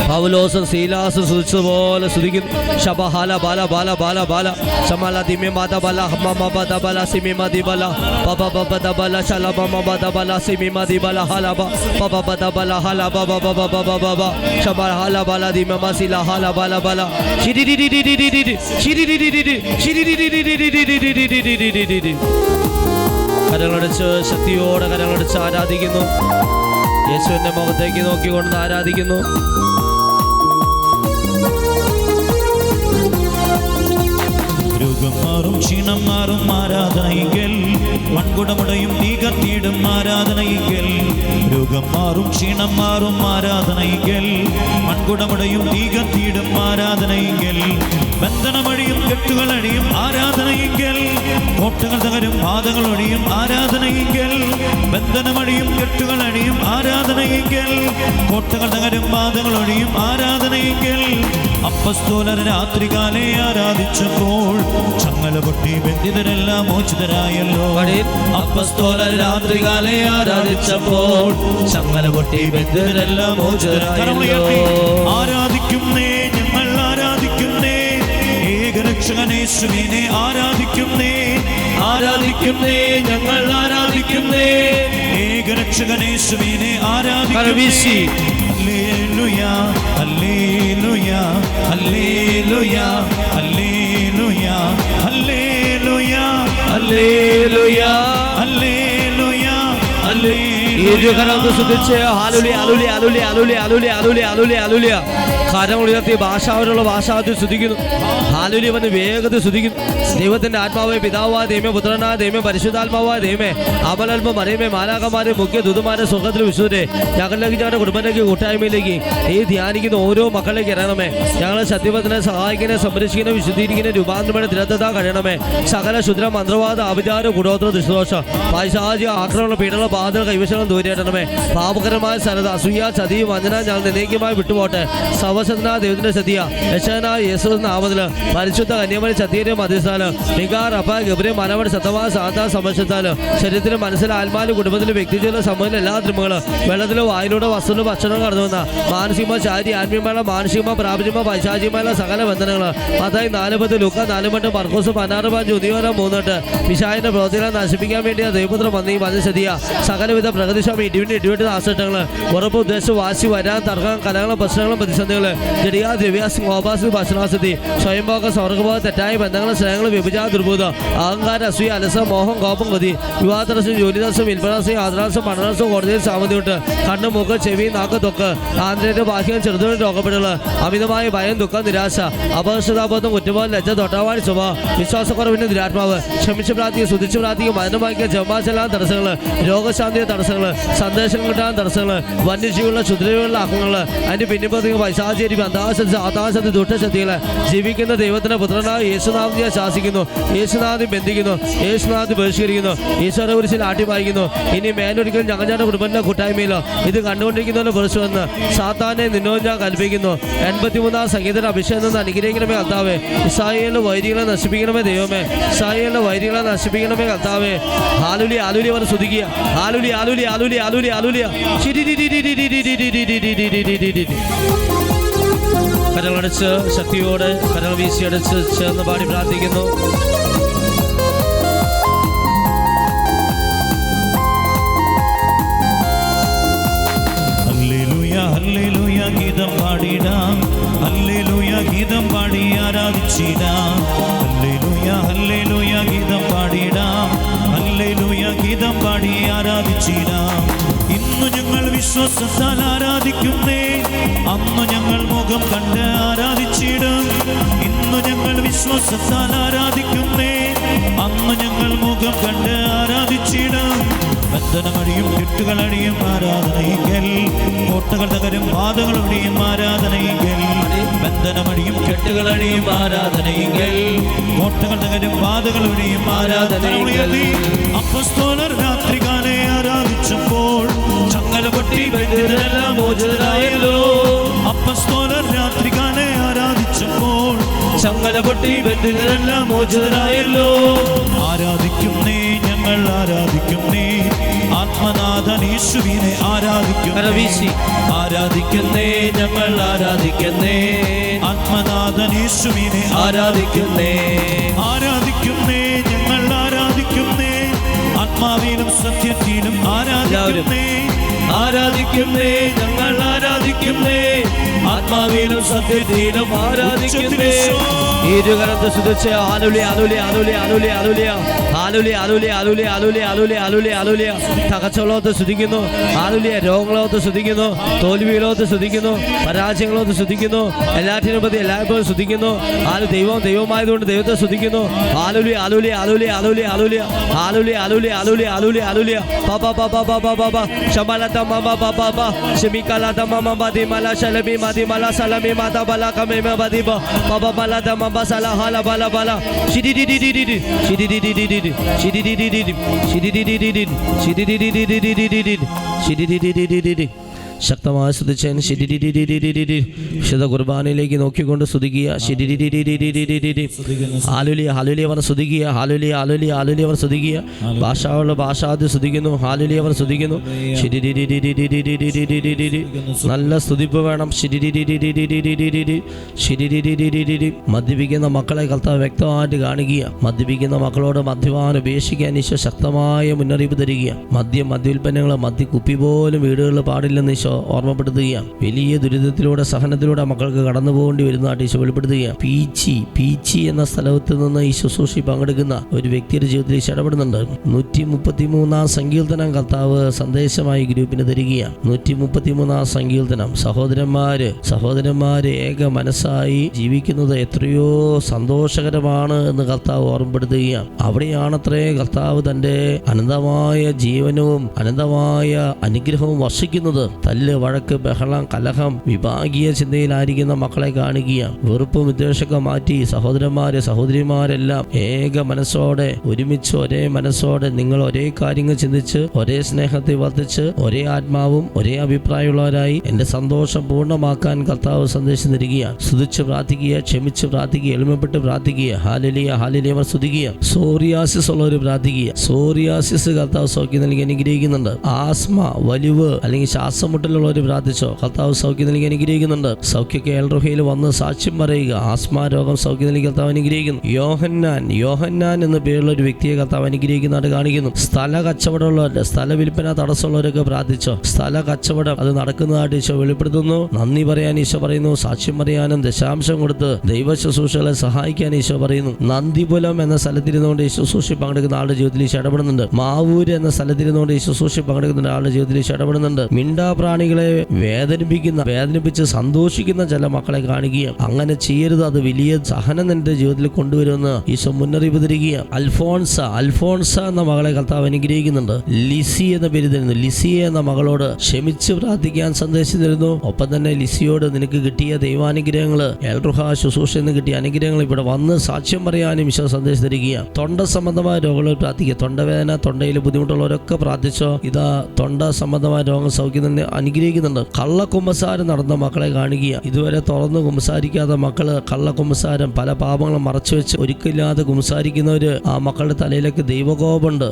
Speaker 4: പൗലോസും ശീലാസും സ്തുതിച്ചതുപോലെ സ്തുതിക്കുന്നു. ശബഹാല ബാല ബാല ബാല ബാല ശമല ദിമേ മാത ബാല ഹമ്മ ബാദ ബാല സിമി മദി ബാല ബബ ബബ ദ ബാല ശലബ മബ ബാല സിമി മദി ബാല ഹലബ ബബ ബദ ബാല ഹലബ ബബ ബബ ബബ ബബ ശമല ഹല ബാല ദിമേ മസില ഹല ബാല ബാല ശിരിരിരിരിരിരിരി ശിരിരിരിരിരി ശിരിരിരിരിരിരിരിരിരിരിരിരി. കരങ്ങളടിച്ച് ശക്തിയോടെ കരങ്ങളടിച്ച് ആരാധിക്കുന്നു. യേശുവിന്റെ മുഖത്തേക്ക് നോക്കിക്കൊണ്ട് ആരാധിക്കുന്നു.
Speaker 3: രോഗം മാറും, ക്ഷീണം മാറും, ആരാധനയിക്കൽ. മൺകുടമുടയും തീ കത്തിയിടും, ആരാധനയിക്കൽ. രോഗം മാറും, ക്ഷീണം മാറും, ആരാധനയിക്കൽ. മൺകുടമുടയും തീ കത്തിയിടും, ആരാധനയിക്കൽ. ബന്ധനമഴിയും കെട്ടുകളടിയും, ആരാധനയിക്കൽ. കോട്ടകൾ തകരും, പാതകൾ ഒഴിയും, ആരാധനയിക്കൽ. ബന്ധനമഴിയും കെട്ടുകളടിയും, ആരാധനയിക്കൽ. കോട്ടകൾ തകരും, പാതകൾ ഒഴിയും, ആരാധനയിക്കൽ. അപ്പസ്തോലർ രാത്രികാലെ ആരാധിച്ചപ്പോൾ ചങ്ങല പൊട്ടി ബന്ധിതരെല്ലാം മോചിതരായല്ലോ.
Speaker 4: അപ്പസ്തോലർ രാത്രികാലെ ആരാധിച്ചപ്പോൾ ചങ്ങല പൊട്ടി ബന്ധിതരെല്ലാം മോചിതരായല്ലോ.
Speaker 3: ആരാധിക്കുന്നേ ഞങ്ങൾ ആരാധിക്കുന്നേ, ഏകരക്ഷകനേശുവിനെ ആരാധിക്കുന്നേ. ആരാധിക്കുന്നേ ഞങ്ങൾ ആരാധിക്കുന്നേ, ഏകരക്ഷകനേശുവിനെ ആരാധിക്കുന്നേ. ഹല്ലേലൂയ ഹല്ലേലൂയ ഹല്ലേലൂയ ഹല്ലേലൂയ ഹല്ലേലൂയ ഹല്ലേലൂയ ഹല്ലേലൂയ ഹല്ലേലൂയ
Speaker 4: ഇരുകരങ്ങൾ സ്തുതിച്ച് ഹല്ലേലൂയ ഹല്ലേലൂയ ഹല്ലേലൂയ ഹല്ലേലൂയ ഹല്ലേലൂയ ഹല്ലേലൂയ ഹല്ലേലൂയ. കരങ്ങൾ ഉയർത്തി ഭാഷാവിലുള്ള ഭാഷാത്തിൽ സ്തുതിക്കുന്നു. ഹല്ലേലൂയ വന്ന് വേഗത്തിൽ സ്തുതിക്കുന്നു. ദൈവത്തിന്റെ ആത്മാവായ പിതാവായ ദൈവമേ, പുത്രനായ ദൈവമേ, പരിശുദ്ധാത്മാവായ ദൈവമേ, അമലൽപ്പം അറിയമേ, മാലാഖമാരെ, മുഖ്യ ദൂതന്മാരെ, സ്വർഗ്ഗത്തിൽ വിശുദ്ധരെ, ഞങ്ങളിലേക്ക്, ഞങ്ങളുടെ കുടുംബത്തിലേക്ക്, കൂട്ടായ്മയിലേക്ക് ഈ ധ്യാനിക്കുന്ന ഓരോ മക്കളിലേക്ക് ഇറങ്ങണമേ. ഞങ്ങളെ സത്യപത്തിനെ സഹായിക്കണേ, സംരക്ഷിക്കണേ, വിശുദ്ധീകരിക്കണേ, രൂപാന്തരമായ ദൃഢത കഴിയണമേ. സകല ശുദ്ര മന്ത്രവാദ ആഭിചാര കൂടോത്ര ദുഷ്ടദോഷ പൈശാചിക ആക്രമണ പീഡന ബാധകൾ കൈവശങ്ങൾ ദൂരേറ്റണമേ. പാപകരമായ സ്ഥലത്ത് അസൂയ ചതി വഞ്ചന ഞങ്ങൾ നിന്നേക്കുമായി വിട്ടുപോട്ടെ. സവസനാ ദൈവത്തിന്റെ സത്യ യശനായ യേശു നാമത്തില് പരിശുദ്ധ കന്യാമണി സത്യയുടെ മധ്യസ്ഥാനം നികാർ അപ്പ ഗബ്രിയ മനവടി സത്തമായ സാധാ സംരക്ഷത്താല് ശരീരത്തിലും മനസ്സിലും ആത്മാവിലും കുടുംബത്തിലും വ്യക്തിജീവിതത്തിലും സമൂഹത്തിലും എല്ലാ ദ്രമങ്ങളും വെള്ളത്തിലോ വായിലൂടെ വസ്തുവിലും ഭക്ഷണം കടന്നു വന്ന മാനസികമോ ശാരീരിക ആത്മീയമായ മാനസികമോ പ്രാപഞ്ചമോ പൈശാചികമായ സകല ബന്ധനങ്ങൾ അതായി 4 ലൂക്ക 4 മർക്കോസ് 16 ഉദീവനം 3 വിശായന്റെ പ്രവൃത്തികളെ നശിപ്പിക്കാൻ വേണ്ടിയ ദൈവപുത്ര വന്നി വധശതിയ സകലവിധ പ്രകൃതിശാമി ഇടിവിട്ട് നാശങ്ങൾ ഉറപ്പ് ഉദ്ദേശം വാശി വരാൻ തർക്കം കലകളും പ്രശ്നങ്ങളും പ്രതിസന്ധികൾ ജടിയ ദ്രവ്യാസം ഗോപാസി ഭക്ഷണാസതി സ്വയംഭോഗ സ്വർഗബോധ തെറ്റായ ബന്ധങ്ങളും സ്നേഹങ്ങളും വ്യഭിചാര ദുർബോധം അഹങ്കാര അസൂയ അലസം മോഹം കോപം കൊതി വിവാഹതടസ്സം ജോലിദാസം വിൽപ്പനാസം യാത്രാസം പഠനാസം കോടതിയിൽ സാമതിവിട്ട് കണ്ണ് മൂക്ക് ചെവി നാക്ക് തൊക്ക് ആന്തരിക ബാഹ്യം ചെറുതുകൊണ്ട് രോഗപ്പെടുകൾ അമിതമായ ഭയം ദുഃഖം നിരാശ അപകർഷതാബോധം കുറ്റബോധം ലജ്ജ തൊട്ടാവാടി സ്വഭാവം വിശ്വാസക്കുറവിന്റെ ദുരാത്മാവ് ക്ഷമിച്ച് പ്രാർത്ഥിക്കുക സ്തുതിച്ച് പ്രാർത്ഥിക്കുക മരണമാക്കിയ ജമാചലാൻ തടസ്സങ്ങൾ രോഗശാന്തിയുടെ തടസ്സങ്ങൾ സന്ദേശങ്ങൾ കിട്ടാൻ തടസ്സങ്ങൾ വന്യജീവികളുടെ ക്ഷുദ്രജീവികളുടെ ആക്രമണങ്ങൾ അതിന്റെ പിന്നിപ്പതികൾ പൈശാചേരി അന്താശക്തി ആതാശക്തി ദുഷ്ടശക്തികളെ ജീവിക്കുന്ന ദൈവത്തിന്റെ പുത്രനായ യേശുനാഥിയെ ശാസിക്കുന്നു, യേശുനാഥി ബന്ധിക്കുന്നു, യേശുനാഥി ബഹിഷ്കരിക്കുന്നു, ഈശ്വര കുരിശിൽ ആട്ടി വായിക്കുന്നു. ഇനി മേലൊരിക്കലും ഞങ്ങളുടെ കുടുംബത്തിന്റെ കൂട്ടായ്മയിലോ ഇത് കണ്ടുകൊണ്ടിരിക്കുന്നവരെ കുറിച്ച് വന്ന് സാത്താനെ നിന്നോ ഞാൻ കൽപ്പിക്കുന്നു. 83 സംഗീതത്തിന്റെ അഭിഷേകം നിന്ന് അനുഗ്രഹിക്കണമേ കർത്താവേ. ഇസ്രായേലിന്റെ വൈരികളെ നശിപ്പിക്കണമേ ദൈവമേ. ഇസ്രായേലിന്റെ വൈരികളെ നശിപ്പിക്കണമേ കർത്താവേ. ഹല്ലേലൂയ ഹല്ലേലൂയ വന്ന് സ്തുതിക്കുക. ഹല്ലേലൂയ ഹല്ലേലൂയ ഹല്ലേലൂയ ഹല്ലേലൂയ ഹല്ലേലൂയ. കരങ്ങളടച്ച് ശക്തിയോടെ കരങ്ങൾ വീശിയടച്ച് ചേർന്ന് പാടി പ്രാർത്ഥിക്കുന്നു.
Speaker 3: ഹല്ലേലൂയ ഹല്ലേലൂയ ഗീതം പാടിടാം, ഹല്ലേലൂയ ഗീതം പാടി ആരാധിച്ചിടാം. ഹല്ലേലൂയ ഹല്ലേലൂയ ഗീതം പാടിടാം, ഹല്ലേലൂയ ഗീതം പാടി ആരാധിച്ചിടാം. ഇന്നു ഞങ്ങൾ വിശ്വാസത്താൽ ആരാധിക്കുന്നേ, അന്നു ഞങ്ങൾ മുഖം കണ്ട് ആരാധിച്ചിടും. ഇന്നു ഞങ്ങൾ വിശ്വാസത്താൽ ആരാധിക്കുന്നേ, അന്നു ഞങ്ങൾ മുഖം കണ്ട് ആരാധിച്ചിടും. ബന്ധനമടിയും കെട്ടുകളടിയും ആരാധനയിക്കൽ, കോട്ടകൾ തകരും പാതകളടിയും ആരാധനയിക്കൽ. ബന്ധനമടിയും കെട്ടുകളടിയും ആരാധനയിക്കൽ, കോട്ടകൾ തകരും പാതകളടിയും ആരാധനയിക്കൽ. അപ്പസ്തോലർ രാത്രികാലെ ആരാധിച്ചപ്പോൾ ചങ്ങല പൊട്ടി ബന്ധിതരെല്ലാം മോചിതരായല്ലോ. അപ്പസ്തോലർ രാത്രികാലെ ആരാധിച്ചപ്പോൾ ചങ്ങല പൊട്ടി ബന്ധിതരെല്ലാം മോചിതരായല്ലോ. ആരാധിക്കുന്നേ ഞങ്ങൾ ആരാധിക്കുന്നേ, ആത്മനാഥൻ യേശുവിനെ ആരാധിക്കുന്നേ. ആരാധിക്കുന്നേ ഞങ്ങൾ ആരാധിക്കുന്നേ, ആത്മനാഥൻ യേശുവിനെ ആരാധിക്കുന്നേ. ആരാധിക്കുന്നേ ഞങ്ങൾ ആരാധിക്കുന്നേ, ആത്മാവിലും സത്യത്തിലും ആരാധിക്കുന്നേ. ആരാധിക്കുന്നേ ഞങ്ങൾ ആരാധിക്കുന്നേ, ആത്മാവിലും സത്യത്തിലും ആരാധിക്കുന്നേ.
Speaker 4: ഇരുകരത്തെ സ്തുതിച്ച് ഹല്ലേലൂയ ഹല്ലേലൂയ ഹല്ലേലൂയ ഹല്ലേലൂയ ഹല്ലേലൂയ ഹല്ലേലൂയ ഹല്ലേലൂയ ഹല്ലേലൂയ ഹല്ലേലൂയ ഹല്ലേലൂയ. തകർച്ചകളോത്ത് സ്തുതിക്കുന്നു, ഹല്ലേലൂയ. രോഗങ്ങളോത്ത് സ്തുതിക്കുന്നു, തോൽവികളോത്ത് സ്തുതിക്കുന്നു, പരാജയങ്ങളോത്ത് സ്തുതിക്കുന്നു, എല്ലാറ്റിനും പ്രതി എല്ലായ്പ്പോഴും സ്തുതിക്കുന്നു. ദൈവമായതുകൊണ്ട് ദൈവത്തെ സ്തുതിക്കുന്നു. ഹല്ലേലൂയ ഹല്ലേലൂയ ഹല്ലേലൂയ ഹല്ലേലൂയ ഹല്ലേലൂയ ഹല്ലേലൂയ ഹല്ലേലൂയ ഹല്ലേലൂയ ഹല്ലേലൂയ ഹല്ലേലൂയ. പാപാ പാപാ പാപാ പാപാ ശമലത മാമാ പാപാ പാ ശമികലത മാമാ ബാദി മല ശലബി മാദി മല സലമി മാതാ ബല കമേ ബാദി പാപാ ബലത മാമാ സല ഹല ബല ബല ശിദിദിദിദിദിദി ശിദിദിദിദിദി ശിദിദിദിദിദി ശിദിദിദിദിദി ശിദിദിദിദിദിദിദിദി ശിദിദിദിദിദിദി. ശക്തമായ സ്തുതിച്ചതിന് വിശുദ്ധ കുർബാനയിലേക്ക് നോക്കിക്കൊണ്ട് സ്തുതിക്കുക. ഹല്ലേലൂയ ഹല്ലേലൂയ അവർ സ്തുതിക്കുക. ഹല്ലേലൂയ ഹല്ലേലൂയ ഹല്ലേലൂയ അവർ സ്തുതിക്കുക. ഭാഷകളുടെ ഭാഷാദ്യം സ്തുതിക്കുന്നു. ഹല്ലേലൂയ അവർ സ്തുതിക്കുന്നു. നല്ല സ്തുതിപ്പ് വേണം. മദ്യപിക്കുന്ന മക്കളെ കർത്താവ് വ്യക്തമായിട്ട് കാണിക്കുക. മദ്യപിക്കുന്ന മക്കളോട് മദ്യപാനം ഉപേക്ഷിക്കാൻ ഈശോ ശക്തമായ മുന്നറിയിപ്പ് തരിക. മദ്യവിൽപ്പന്നങ്ങൾ മദ്യക്കുപ്പി പോലും വീടുകളിൽ പാടില്ലെന്ന് ഈശോ ഓർമ്മപ്പെടുത്തുകയാണ്. വലിയ ദുരിതത്തിലൂടെ സഹനത്തിലൂടെ മക്കൾക്ക് കടന്നു പോകേണ്ടി വരുന്നതായിട്ട് ഈശോ വെളിപ്പെടുത്തുകയാണ്. പീച്ചി എന്ന സ്ഥലത്ത് നിന്ന് ഈ ശുശ്രൂഷ പങ്കെടുക്കുന്ന ഒരു വ്യക്തിയുടെ ജീവിതത്തിൽ ഈശോ ഇടപെടുന്നുണ്ട്. 133 സങ്കീർത്തനം കർത്താവ് സന്ദേശമായി ഗ്രൂപ്പിന് തരികയാണ്. 133 സങ്കീർത്തനം. സഹോദരന്മാര് ഏക മനസ്സായി ജീവിക്കുന്നത് എത്രയോ സന്തോഷകരമാണ് എന്ന് കർത്താവ് ഓർമ്മപ്പെടുത്തുകയാണ്. അവിടെയാണത്രേ കർത്താവ് തന്റെ അനന്തമായ ജീവനവും അനന്തമായ അനുഗ്രഹവും വർഷിക്കുന്നത്. തല്ല്, വഴക്ക്, ബഹളം, കലഹം, വിഭാഗീയ ചിന്തയിലായിരിക്കുന്ന മക്കളെ കാണുകയാണ്. വെറുപ്പും വിദ്വേഷമൊക്കെ മാറ്റി സഹോദരിമാരെല്ലാം ഏക മനസ്സോടെ ഒരുമിച്ച് ഒരേ മനസ്സോടെ നിങ്ങൾ ഒരേ കാര്യങ്ങൾ ചിന്തിച്ച് ഒരേ സ്നേഹത്തെ വർദ്ധിച്ച് ഒരേ ആത്മാവും ഒരേ അഭിപ്രായമുള്ളവരായി എന്റെ സന്തോഷം പൂർണ്ണമാക്കാൻ കർത്താവ് സന്ദേശം തരികയാണ്. സ്തുതിച്ച് പ്രാർത്ഥിക്കുക, ക്ഷമിച്ച് പ്രാർത്ഥിക്കുക, എളിമപ്പെട്ട് പ്രാർത്ഥിക്കുക. ഹാലലിയ ഹാലലിയ സ്തുതിക്കുക. സോറിയാസിസ് ഉള്ളവർ പ്രാർത്ഥിക്കുക. സോറിയാസിസ് കർത്താവ് സൗഖ്യം നൽകി അനുഗ്രഹിക്കുന്നുണ്ട്. ആസ്മ, വലിവ് അല്ലെങ്കിൽ ശ്വാസമുട്ടലുള്ളവർ പ്രാർത്ഥിച്ചോ, കർത്താവ് സൗഖ്യം നൽകി അനുഗ്രഹിക്കുന്നുണ്ട്. സൗഖ്യമൊക്കെ എൽറുഹയിൽ വന്ന് സാക്ഷ്യം പറയുക. ആസ്മ രോഗം സൗഖ്യം നൽകി കർത്താവ് അനുഗ്രഹിക്കുന്നു. യോഹന്നാൻ എന്ന പേരുള്ള ഒരു വ്യക്തിയെ കർത്താവ് അനുഗ്രഹിക്കുന്നതായിട്ട് കാണിക്കുന്നു. സ്ഥല കച്ചവടമുള്ളവരുടെ, സ്ഥല വിൽപ്പന തടസ്സമുള്ളവരൊക്കെ പ്രാർത്ഥിച്ചോ, സ്ഥല കച്ചവടം അത് നടക്കുന്നതായിട്ട് ഈശോ വെളിപ്പെടുത്തുന്നു. നന്ദി പറയാൻ ഈശോ പറയുന്നു. സാക്ഷ്യം പറയാനും ദശാംശം കൊടുത്ത് ദൈവ ശുശ്രൂഷകളെ സഹായിക്കാൻ ഈശോ പറയുന്നു. നന്ദിപുലം എന്ന സ്ഥലത്തിരുന്നുകൊണ്ട് ഈ ശുശ്രൂഷ പങ്കെടുക്കുന്ന ആളുടെ ജീവിതത്തിൽ ഈശോ ഇടപെടുന്നുണ്ട്. മാവൂര് എന്ന സ്ഥലത്തിരുന്നുകൊണ്ട് ഈ ശുശ്രൂഷ പങ്കെടുക്കുന്ന ആളുടെ ജീവിതത്തിൽ ഈശോ ഇടപെടുന്നുണ്ട്. മിണ്ടാപ്രാണികളെ വേദനിപ്പിച്ച് സന്തോഷിക്കുന്ന ചില മക്കളെ കാണുകയും അങ്ങനെ ചെയ്യരുത്, അത് വലിയ സഹനം നിന്റെ ജീവിതത്തിൽ കൊണ്ടുവരുമെന്ന് ഈശോ മുന്നറിയിപ്പ് തരികയാണ്. അൽഫോൺസ എന്ന മകളെ കർത്താവ് അനുഗ്രഹിക്കുന്നുണ്ട്. ലിസി എന്ന പേര് തരുന്നു. ലിസിയെ എന്ന മകളോട് ക്ഷമിച്ച് പ്രാർത്ഥിക്കാൻ സന്ദേശം തരുന്നു. ഒപ്പം തന്നെ ലിസിയോട് നിനക്ക് കിട്ടിയ ദൈവാനുഗ്രഹങ്ങള്, എൽറുഹ ശുശ്രൂഷയിൽ നിന്ന് കിട്ടിയ അനുഗ്രഹങ്ങൾ ഇവിടെ വന്ന് സാക്ഷ്യം പറയാനും ഈശോ സന്ദേശം തരികയാണ്. തൊണ്ട സംബന്ധമായ രോഗങ്ങൾ പ്രാർത്ഥിക്കുക. തൊണ്ടവേദന, തൊണ്ടയിൽ ബുദ്ധിമുട്ടുള്ളവരൊക്കെ പ്രാർത്ഥിച്ചോ. ഇതാ തൊണ്ട സംബന്ധമായ രോഗം സൗഖ്യം തന്നെ അനുഗ്രഹിക്കുന്നുണ്ട്. കള്ളക്കുമ്പസാരം നടന്ന മക്കളെ കാണുക. ഇതുവരെ തുറന്ന് കുമ്പസാരിക്കാത്ത മക്കള് കള്ളക്കുമ്പസാരം, പല പാപങ്ങളും മറച്ചു വെച്ച് ഒരിക്കലില്ലാതെ കുമ്പസാരിക്കുന്നവര്, ആ മക്കളുടെ തലയിലേക്ക് ദൈവകോപമുണ്ട്.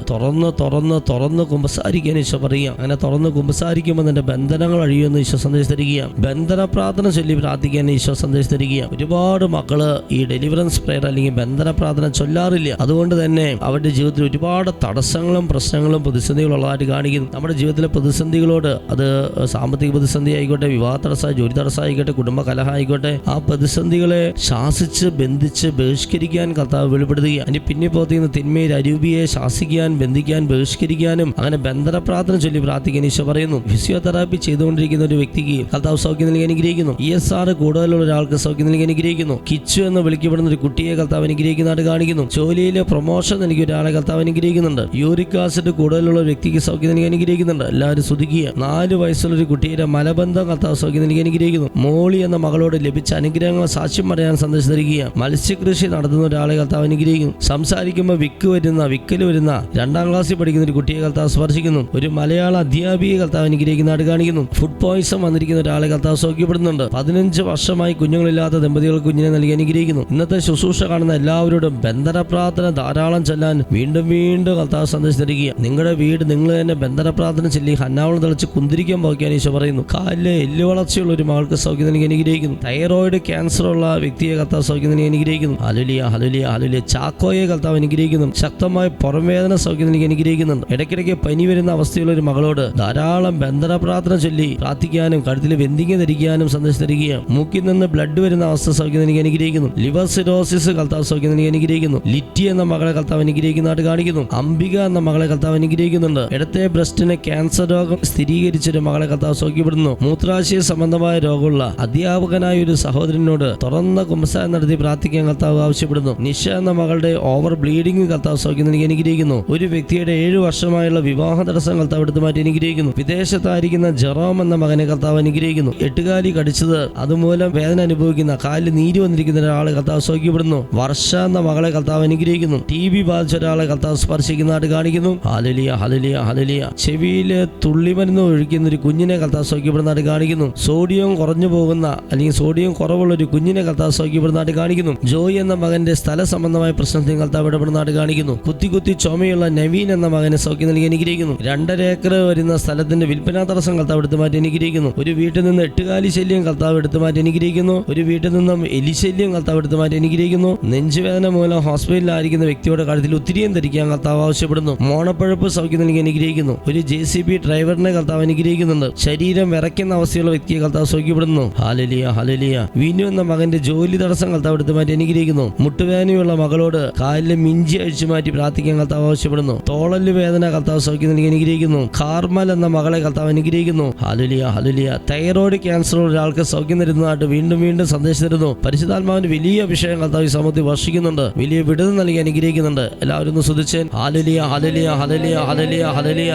Speaker 4: തുറന്ന് കുമ്പസാരിക്കാൻ ഈശോ പറയുക. അങ്ങനെ തുറന്ന് കുമ്പസാരിക്കുമ്പോൾ നിന്റെ ബന്ധനങ്ങൾ അഴിയുമെന്ന് ഈശോ സന്ദേശം തരികയാണ്. ബന്ധന പ്രാർത്ഥന ചൊല്ലി പ്രാർത്ഥിക്കാൻ ഈശോ സന്ദേശം തരികയാണ്. ഒരുപാട് മക്കള് ഈ ഡെലിവറൻസ് പ്രയർ അല്ലെങ്കിൽ ബന്ധന പ്രാർത്ഥന ചൊല്ലാറില്ല. അതുകൊണ്ട് തന്നെ അവരുടെ ജീവിതത്തിൽ ഒരുപാട് തടസ്സങ്ങളും പ്രശ്നങ്ങളും പ്രതിസന്ധികളും ഉള്ളതായിട്ട് കാണിക്കുന്നു. നമ്മുടെ ജീവിതത്തിലെ പ്രതിസന്ധികളോട്, അത് സാമ്പത്തിക പ്രതിസന്ധി ആയിക്കോട്ടെ, വിവാഹ തടസ്സം, ജോലി തടസ്സം ആയിക്കോട്ടെ, കുടുംബ കലഹം ആയിക്കോട്ടെ, ആ പ്രതിസന്ധികളെ ശാസിച്ച് ബന്ധിച്ച് ബഹിഷ്കരിക്കാൻ കർത്താവ് വെളിപ്പെടുത്തുക. അതിന് പിന്നെ പോത്തുന്ന തിന്മയിൽ അരൂപിയെ ശാസിക്കാൻ, ബന്ധിക്കാൻ, ബഹിഷ്കരിക്കാനും അങ്ങനെ ബന്ധന പ്രാർത്ഥന ചൊല്ലി പ്രാർത്ഥിക്കാൻ ഈശോ പറയുന്നു. ഫിസിയോതെറാപ്പി ചെയ്തുകൊണ്ടിരിക്കുന്ന ഒരു വ്യക്തിക്ക് കർത്താവ് സൗഖ്യം നൽകി അനുഗ്രഹിക്കുന്നു. ESR കൂടുതലുള്ള ഒരാൾക്ക് സൗഖ്യം നൽകി അനുഗ്രഹിക്കുന്നു. കിച്ചു എന്ന് വിളിക്കപ്പെടുന്ന ഒരു കുട്ടിയെ കർത്താവ് അനുഗ്രഹിക്കുന്നതായിട്ട് കാണിക്കുന്നു. ജോലിയിലെ പ്രൊമോഷൻ നൽകിയ ഒരാളെ കർത്താവ് അനുഗ്രഹിക്കുന്നുണ്ട്. യൂറിക് ആസിഡ് കൂടുതലുള്ള ഒരു വ്യക്തിക്ക് സൗഖ്യം നൽകി അനുഗ്രഹിക്കുന്നുണ്ട്. എല്ലാവരും സ്തുതിക്കുക. 4 വയസ്സുള്ള ഒരു കുട്ടിയുടെ മലബന്ധം കർത്താവ് സൗഖ്യം നൽകി അനുഗ്രഹിക്കുന്നു. മോളി എന്ന മകളോട് ലഭിച്ച അനുഗ്രഹങ്ങൾ സാക്ഷ്യം പറയാൻ സന്ദേശം തരിക. മത്സ്യകൃഷി നടത്തുന്ന ഒരാളെ കർത്താവ് അനുഗ്രഹിക്കുന്നു. സംസാരിക്കുമ്പോൾ വിക്കല് വരുന്ന 2ാം ക്ലാസ്സിൽ പഠിക്കുന്ന ഒരു കുട്ടിയെ കർത്താവ് സ്പർശിക്കുന്നു. ഒരു മലയാള അധ്യാപികയെ കർത്താവ് അനുഗ്രഹിക്കുന്നതായിട്ട് കാണിക്കുന്നു. ഫുഡ് പോയിസൺ വന്നിരിക്കുന്ന ഒരാളെ കർത്താവ് സൗഖ്യപ്പെടുന്നുണ്ട്. 15 വർഷമായി കുഞ്ഞുങ്ങളില്ലാത്ത ദമ്പതികൾക്ക് കുഞ്ഞിനെ നൽകി അനുഗ്രഹിക്കുന്നു. ഇന്നത്തെ ശുശ്രൂഷ കാണുന്ന എല്ലാവരോടും ബന്ധന പ്രാർത്ഥന ധാരാളം ചൊല്ലാൻ വീണ്ടും കർത്താവ് സന്ദേശം തരിക. നിങ്ങളുടെ വീട് നിങ്ങൾ തന്നെ ബന്ധന പ്രാർത്ഥന ചൊല്ലി ഹന്നാവളം തെളിച്ച് കുന്തിരിക്കാൻ പോകാൻ ഈശോ പറയുന്നു. കാലിലെ എല്ല് വളർച്ചയുള്ള ഒരു മകൾക്ക് സൗഖ്യം നൽകി അനുഗ്രഹിക്കുന്നു. തൈറോയിഡ് ക്യാൻസർ ഉള്ള വ്യക്തിയെ കർത്താവ് സൗഖ്യം നൽകി അനുഗ്രഹിക്കുന്നു. ഹല്ലേലൂയ. ചാക്കോയെ കർത്താവ് അനുഗ്രഹിക്കുന്നു. ശക്തമായ പുറംവേദന സൗഖ്യം നൽകി അനുഗ്രഹിക്കുന്നുണ്ട്. ഇടയ്ക്കിടയ്ക്ക് പനി വരുന്ന അവസ്ഥയുള്ള ഒരു മകളോട് ധാരാളം ബന്ധന പ്രാർത്ഥന ചൊല്ലി പ്രാർത്ഥിക്കാനും കഴുത്തിൽ വെന്തിങ്ങ ധരിക്കാനും സന്ദേശം തരികയാണ്. മൂക്കിൽ നിന്ന് ബ്ലഡ് വരുന്ന അവസ്ഥ സൗഖ്യം നൽകി അനുഗ്രഹിക്കുന്നു. ലിവർ സിറോസിസ് കർത്താവ് സൗഖ്യം നൽകി അനുഗ്രഹിക്കുന്നു. ലിറ്റി എന്ന മകളെ കർത്താവ് അനുഗ്രഹിക്കുന്നതായിട്ട് കാണിക്കുന്നു. അംബിക എന്ന മകളെ കർത്താവ് അനുഗ്രഹിക്കുന്നുണ്ട്. ഇടത്തെ ബ്രസ്റ്റിന് ക്യാൻസർ രോഗം സ്ഥിരീകരിച്ചൊരു മകളെ കർത്താവ് സൗഖ്യപ്പെടുന്നു. മൂത്രാശയ സംബന്ധമായ രോഗമുള്ള അധ്യാപകനായ ഒരു സഹോദരനോട് തുറന്ന കുമ്പസാരം നടത്തി പ്രാർത്ഥിക്കാൻ കർത്താവ് ആവശ്യപ്പെടുന്നു. നിഷ എന്ന മകളുടെ ഓവർ ബ്ലീഡിംഗ് കർത്താവ് സൗഖ്യം നൽകി അനുഗ്രഹിക്കുന്നു. ഒരു വ്യക്തിയുടെ 7 വർഷമായുള്ള വിവാഹ തടസ്സം കർത്താവ് എടുത്തു മാറ്റി അനുഗ്രഹിക്കുന്നു. വിദേശത്തായിരിക്കുന്ന ജെറോം എന്ന മകനെ കർത്താവ് അനുഗ്രഹിക്കുന്നു. 8 കാലി കടിച്ചത് അതുമൂലം വേദന അനുഭവിക്കുന്ന, കാലിൽ നീര് വന്നിരിക്കുന്ന ഒരാളെ കർത്താവ് സൗഖ്യപ്പെടുന്നു. വർഷ എന്ന മകളെ കർത്താവ് അനുഗ്രഹിക്കുന്നു. TB ബാധിച്ച ഒരാളെ കർത്താവ് സ്പർശിക്കുന്നതായിട്ട് കാണിക്കുന്നു. ഹല്ലേലൂയ. ചെവിയില് തുള്ളിമരുന്ന് ഒഴിക്കുന്ന ഒരു കുഞ്ഞിനെ കർത്താവ് സൗഖ്യപ്പെടുന്നതായിട്ട് കാണിക്കുന്നു. സോഡിയം കുറഞ്ഞു പോകുന്ന അല്ലെങ്കിൽ സോഡിയം കുറവുള്ള ഒരു കുഞ്ഞിനെ കർത്താവ് സൗഖ്യപ്പെടുന്നതായിട്ട് കാണിക്കുന്നു. ജോയ് എന്ന മകന്റെ സ്ഥല സംബന്ധമായ പ്രശ്നത്തിൽ കർത്താവ് ഇടപെടുന്നതായിട്ട് കാണിക്കുന്നു. കുത്തി ചുമയുള്ള നവീൻ എന്ന മകനെ സൗഖ്യം നൽകി അനുഗ്രഹിക്കുന്നു. 2.5 ഏക്കർ വരുന്ന സ്ഥലത്തിന്റെ വിൽപ്പനാ തടസ്സം കർത്താവ് എടുത്തു മാറ്റി അനുഗ്രഹിക്കുന്നു. ഒരു വീട്ടിൽ നിന്ന് 8 കാലി ശല്യം കർത്താവ് എടുത്തു മാറ്റി അനുഗ്രഹിക്കുന്നു. ഒരു വീട്ടിൽ നിന്നും എലിശല്യം കർത്താവ് എടുത്തു മാറ്റി അനുഗ്രഹിക്കുന്നു. നെഞ്ചുവേദന മൂലം ഹോസ്പിറ്റലിലായിരിക്കുന്ന വ്യക്തിയുടെ കഴുത്തിൽ ഉത്തിരിയും ധരിക്കാൻ കർത്താവ് ആവശ്യപ്പെടുന്നു. മോണപ്പഴുപ്പ് സൗഖ്യം നൽകി അനുഗ്രഹിക്കുന്നു. ഒരു JCB ഡ്രൈവറിനെ കർത്താവ് അനുഗ്രഹിക്കുന്നുണ്ട്. സൗഖ്യപ്പെടുത്തുന്നുണ്ട്. ശരീരം വിറയ്ക്കുന്ന അവസ്ഥയുള്ള വ്യക്തിയെ കർത്താവ് സൗഖ്യപ്പെടുന്നു. Hallelujah hallelujah. വിനു എന്ന മകന്റെ ജോലി തടസ്സം കർത്താവ് എടുത്തു മാറ്റി അനുഗ്രഹിക്കുന്നു. മുട്ടുവേദനയുള്ള മകളോട് കാലിലെ മിഞ്ചി അഴിച്ചു മാറ്റി പ്രാർത്ഥിക്കാൻ കർത്താവ് ആവശ്യപ്പെടുന്നു. തോളല് വേദന കർത്താവ് സൗഖ്യം നൽകി അനുഗ്രഹിക്കുന്നു. കാർമൽ എന്ന മകളെ കർത്താവ് അനുഗ്രഹിക്കുന്നു. Hallelujah hallelujah. തൈറോയ്ഡ് ക്യാൻസർ ഒരാൾക്ക് സൗഖ്യം തരുന്നതായിട്ട് വീണ്ടും വീണ്ടും സന്ദേശം തരുന്നു. പരിശുദ്ധാത്മാവിന്റെ വലിയ അഭിഷേകം കർത്താവ് ഈ സമൂഹത്തിൽ വർഷിക്കുന്നുണ്ട്. വലിയ വിടുതൽ നൽകി അനുഗ്രഹിക്കുന്നുണ്ട്. എല്ലാവരും ഒന്ന് സ്തുതിച്ചേൻ. ഹല്ലേലൂയ ഹല്ലേലൂയ ഹല്ലേലൂയ ഹല്ലേലൂയ ഹല്ലേലൂയ.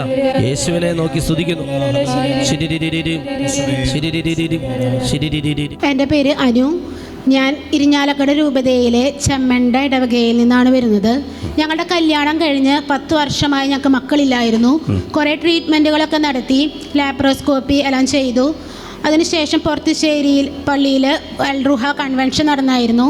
Speaker 4: യേശുവിനെ നോക്കി സ്തുതിക്കുന്നു.
Speaker 6: എൻ്റെ പേര് അനു. ഞാൻ ഇരിഞ്ഞാലക്കുട രൂപതയിലെ ചെമ്മണ്ട ഇടവകയിൽ നിന്നാണ് വരുന്നത്. ഞങ്ങളുടെ കല്യാണം കഴിഞ്ഞ് 10 വർഷമായി ഞങ്ങൾക്ക് മക്കളില്ലായിരുന്നു. കുറേ ട്രീറ്റ്മെൻറ്റുകളൊക്കെ നടത്തി, ലാപ്രോസ്കോപ്പി എല്ലാം ചെയ്തു. അതിനുശേഷം പുറത്തുശ്ശേരിയിൽ പള്ളിയിൽ അൽറുഹ കൺവെൻഷൻ നടന്നായിരുന്നു.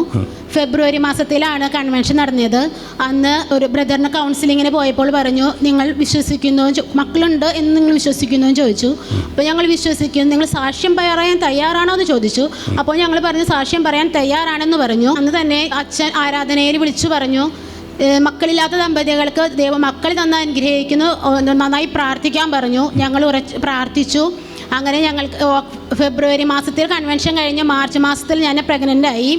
Speaker 6: ഫെബ്രുവരി മാസത്തിലാണ് കൺവെൻഷൻ നടന്നത്. അന്ന് ഒരു ബ്രദറിന് കൗൺസിലിങ്ങിന് പോയപ്പോൾ പറഞ്ഞു, നിങ്ങൾ വിശ്വസിക്കുന്നു, മക്കളുണ്ട് എന്ന് നിങ്ങൾ വിശ്വസിക്കുന്നു എന്ന് ചോദിച്ചു. അപ്പോൾ ഞങ്ങൾ വിശ്വസിക്കുന്നു. നിങ്ങൾ സാക്ഷ്യം പറയാൻ തയ്യാറാണോ എന്ന് ചോദിച്ചു. അപ്പോൾ ഞങ്ങൾ പറഞ്ഞു സാക്ഷ്യം പറയാൻ തയ്യാറാണെന്ന് പറഞ്ഞു. അന്ന് തന്നെ അച്ഛൻ ആരാധനയിൽ വിളിച്ചു പറഞ്ഞു, മക്കളില്ലാത്ത ദമ്പതികൾക്ക് ദൈവം മക്കൾ തന്ന് അനുഗ്രഹിക്കുന്നു, നന്നായി പ്രാർത്ഥിക്കാൻ പറഞ്ഞു. ഞങ്ങൾ പ്രാർത്ഥിച്ചു. അങ്ങനെ ഞങ്ങൾക്ക് ഫെബ്രുവരി മാസത്തിൽ കൺവെൻഷൻ കഴിഞ്ഞ് മാർച്ച് മാസത്തിൽ ഞാൻ പ്രഗ്നൻ്റ് ആയി.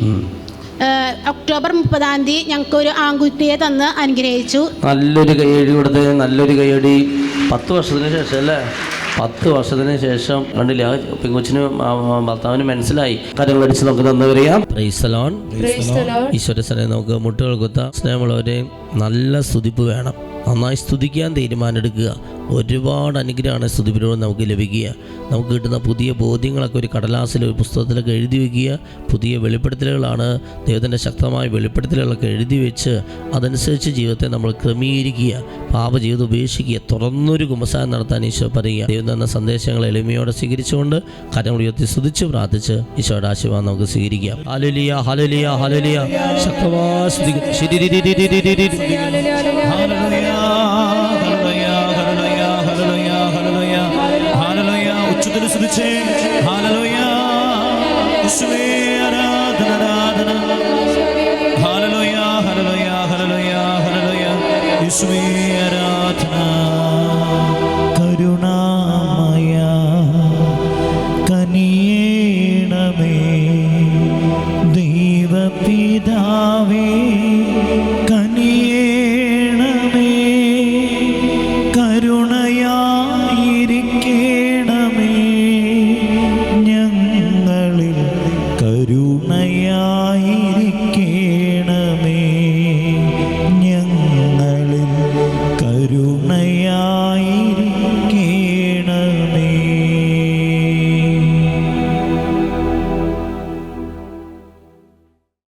Speaker 6: ഒക്ടോബർ 30-ാം തീയതി ഞങ്ങൾക്ക് ഒരു ആൺകുട്ടിയെ തന്ന് അനുഗ്രഹിച്ചു.
Speaker 4: നല്ലൊരു കൈയടി കൊടുത്ത്, നല്ലൊരു കൈയടി. 10 വർഷത്തിന് ശേഷം അല്ലേ? 10 വർഷത്തിന് ശേഷം കണ്ടില്ല, പെങ്കൊച്ചിനും ഭർത്താവിനും മനസ്സിലായി. കാര്യങ്ങളടിച്ച് നമുക്ക് തന്നവരെയാം. ഈശ്വരസനെ നമുക്ക് മുട്ടുകൾ കുത്താം. സ്നേഹമുള്ളവരെ, നല്ല സ്തുതിപ്പ് വേണം. നന്നായി സ്തുതിക്കാൻ തീരുമാനമെടുക്കുക. ഒരുപാട് അനുഗ്രഹമാണ് സ്തുതിപ്പിലൂടെ നമുക്ക് ലഭിക്കുക. നമുക്ക് കിട്ടുന്ന പുതിയ ബോധ്യങ്ങളൊക്കെ ഒരു കടലാസിൽ, ഒരു പുസ്തകത്തിലൊക്കെ എഴുതി വയ്ക്കുക. പുതിയ വെളിപ്പെടുത്തലുകളാണ്, ദൈവത്തിൻ്റെ ശക്തമായ വെളിപ്പെടുത്തലുകളൊക്കെ എഴുതി വെച്ച് അതനുസരിച്ച് ജീവിതത്തെ നമ്മൾ ക്രമീകരിക്കുക. പാപജീവിതം ഉപേക്ഷിക്കുക. തുറന്നൊരു കുമ്പസാരം നടത്താൻ ഈശോ പറയുക. ദൈവം തന്ന സന്ദേശങ്ങൾ എളിമയോടെ സ്വീകരിച്ചുകൊണ്ട് കാര്യങ്ങൾ ഉയർത്തി സ്തുതിച്ച് പ്രാർത്ഥിച്ച് ഈശോയുടെ ആശീർവാദം നമുക്ക് സ്വീകരിക്കാം. ഹല്ലേലൂയ ഹല്ലേലൂയ ഹല്ലേലൂയ. ശക്തമായി സ്തുതിക്കുന്നു.